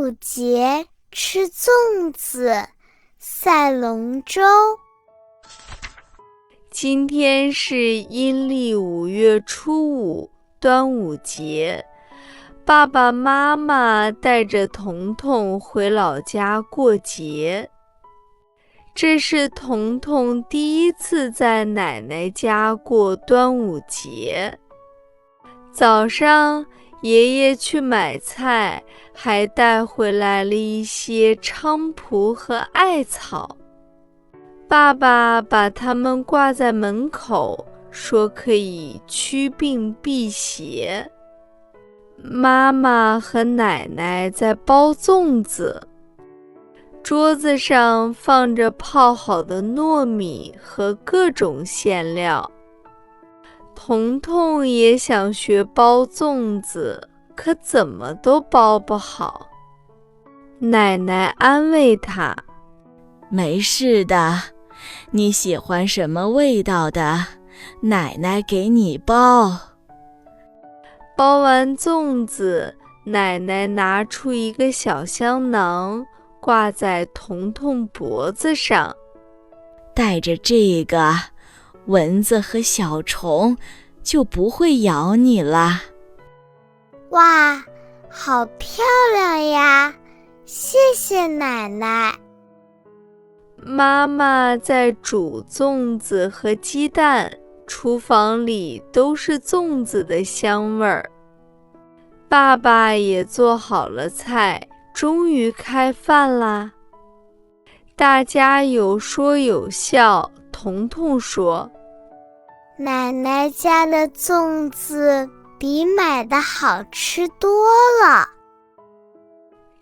午节吃粽子，赛龙舟。今天是阴历5月初5，端午节。爸爸妈妈带着彤彤回老家过节。这是彤彤第一次在奶奶家过端午节。早上，爷爷去买菜，还带回来了一些菖蒲和艾草。爸爸把它们挂在门口，说可以驱病辟邪。妈妈和奶奶在包粽子。桌子上放着泡好的糯米和各种馅料。彤彤也想学包粽子，可怎么都包不好。奶奶安慰他：没事的，你喜欢什么味道的，奶奶给你包。包完粽子，奶奶拿出一个小香囊，挂在彤彤脖子上。带着这个，蚊子和小虫就不会咬你了。哇，好漂亮呀！谢谢奶奶。妈妈在煮粽子和鸡蛋，厨房里都是粽子的香味儿。爸爸也做好了菜，终于开饭啦！大家有说有笑。彤彤说：奶奶家的粽子比买的好吃多了。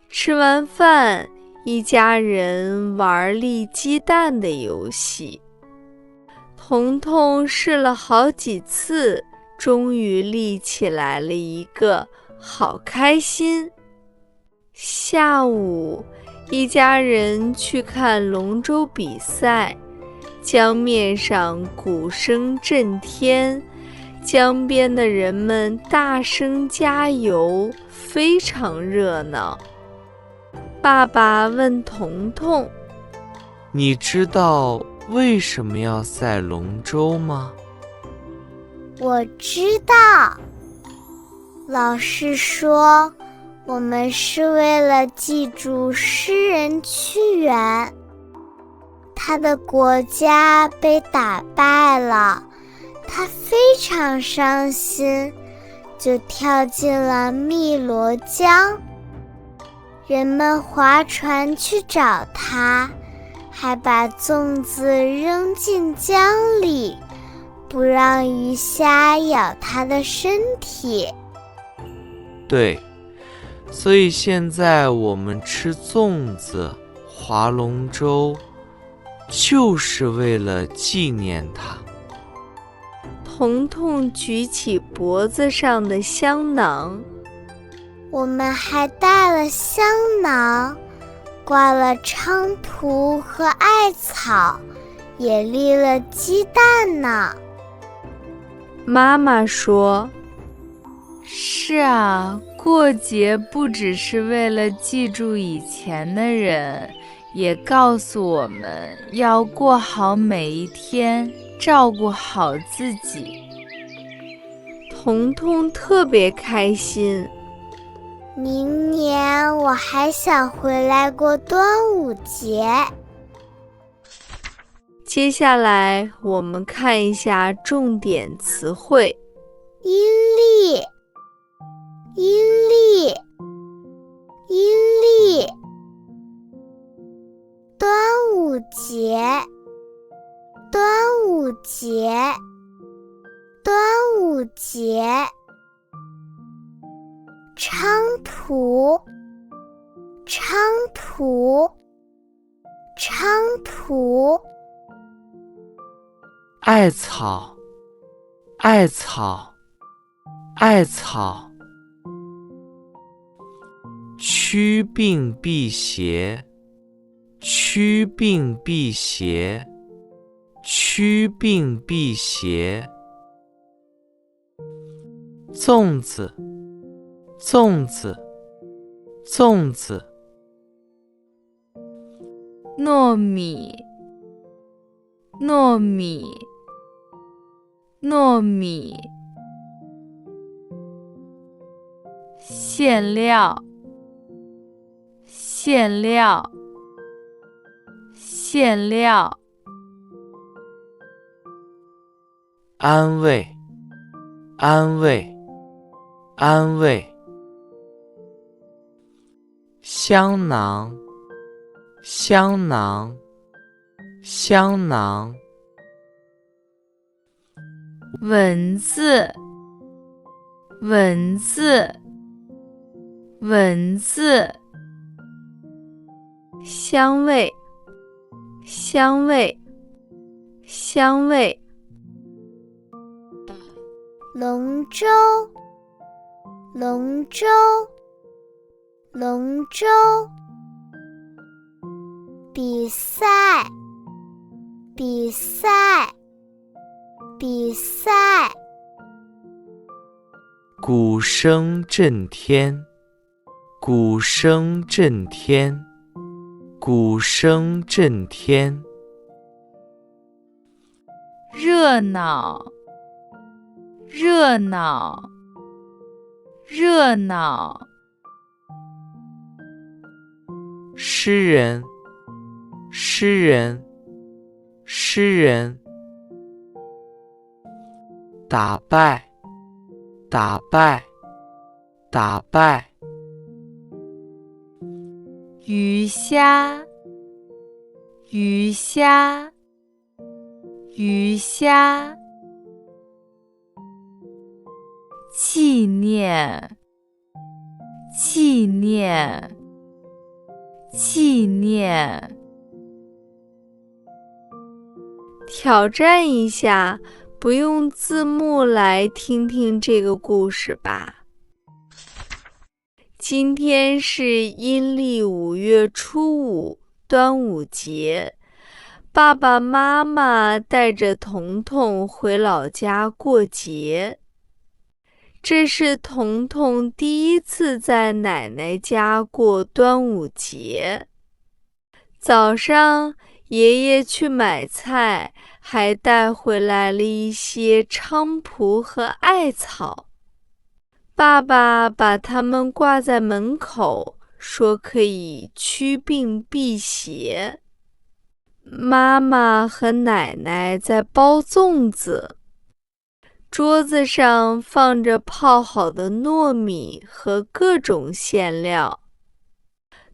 吃完饭，一家人玩立鸡蛋的游戏。彤彤试了好几次，终于立起来了一个，好开心。下午，一家人去看龙舟比赛，江面上鼓声震天，江边的人们大声加油，非常热闹。爸爸问彤彤：你知道为什么要赛龙舟吗？我知道，老师说我们是为了记住诗人屈原，他的国家被打败了，他非常伤心，就跳进了汨罗江。人们划船去找他，还把粽子扔进江里，不让鱼虾咬他的身体。对，所以现在我们吃粽子、划龙舟，就是为了纪念他。彤彤举起脖子上的香囊。我们还带了香囊，挂了菖蒲和艾草，也立了鸡蛋呢。妈妈说：是啊，过节不只是为了记住以前的人，也告诉我们要过好每一天，照顾好自己。彤彤特别开心。明年我还想回来过端午节。接下来我们看一下重点词汇。阴历，阴历，阴历。端午节，端午节，端午节。菖蒲，菖蒲，菖蒲。艾草，艾草，艾草。驱病辟邪，驱病辟邪，驱病辟邪。粽子，粽子，粽子。糯米，糯米，糯米。馅料，馅料，馅料。安慰，安慰，安慰。香囊，香囊，香囊。蚊子，蚊子，蚊子。香味，香味，香味。龙舟，龙舟，龙舟。比赛，比赛，比赛。鼓声震天，鼓声震天，鼓声震天。热闹，热闹，热闹。诗人，诗人，诗人。打败，打败，打败。鱼虾，鱼虾，鱼虾。纪念，纪念，纪念。挑战一下，不用字幕来听听这个故事吧。今天是阴历5月初5，端午节。爸爸妈妈带着彤彤回老家过节。这是彤彤第一次在奶奶家过端午节。早上，爷爷去买菜，还带回来了一些菖蒲和艾草。爸爸把它们挂在门口，说可以驱病辟邪。妈妈和奶奶在包粽子。桌子上放着泡好的糯米和各种馅料。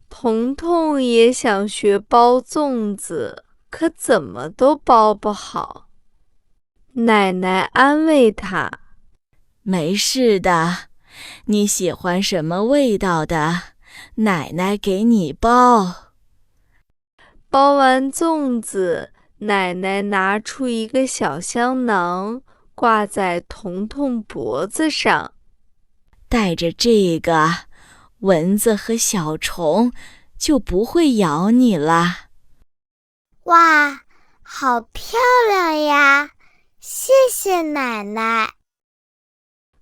彤彤也想学包粽子，可怎么都包不好。奶奶安慰他：“没事的，你喜欢什么味道的，奶奶给你包。”包完粽子，奶奶拿出一个小香囊，挂在彤彤脖子上。带着这个，蚊子和小虫就不会咬你了。哇，好漂亮呀！谢谢奶奶。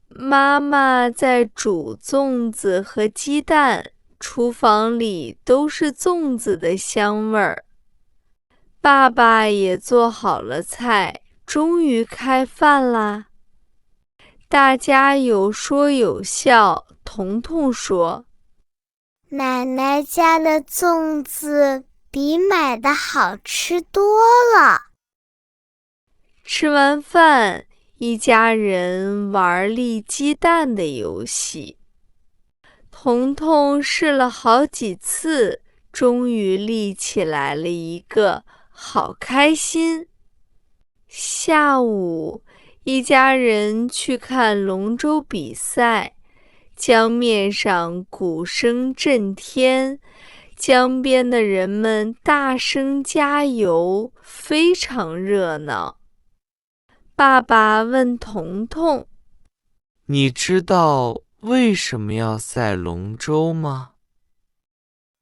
妈妈在煮粽子和鸡蛋，厨房里都是粽子的香味儿。爸爸也做好了菜，终于开饭啦！大家有说有笑。彤彤说：“奶奶家的粽子比买的好吃多了。”吃完饭，一家人玩立鸡蛋的游戏。彤彤试了好几次，终于立起来了一个，好开心。下午，一家人去看龙舟比赛，江面上鼓声震天，江边的人们大声加油，非常热闹。爸爸问彤彤：“你知道为什么要赛龙舟吗？”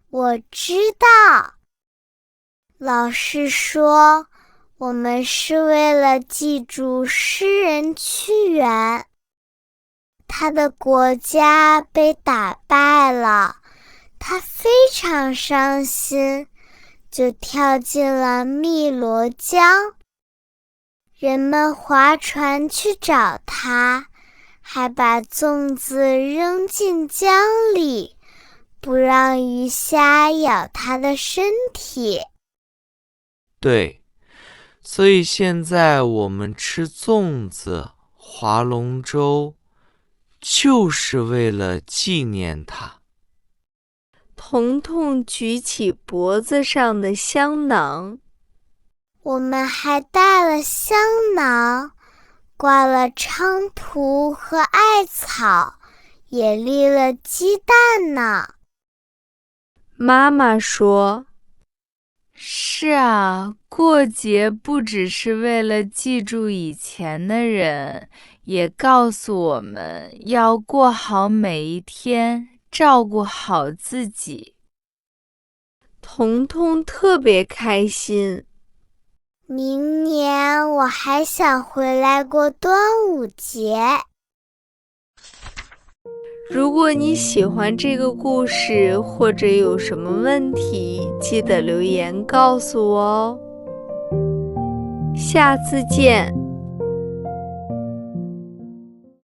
我知道。老师说，我们是为了记住诗人屈原。他的国家被打败了，他非常伤心，就跳进了汨罗江。人们划船去找它，还把粽子扔进江里，不让鱼虾咬它的身体。对，所以现在我们吃粽子、划龙舟，就是为了纪念它。彤彤举起脖子上的香囊，我们还带了香囊，挂了菖蒲和艾草，也立了鸡蛋呢。妈妈说：“是啊，过节不只是为了记住以前的人，也告诉我们要过好每一天，照顾好自己。”彤彤特别开心。明年我还想回来过端午节。如果你喜欢这个故事，或者有什么问题，记得留言告诉我哦。下次见。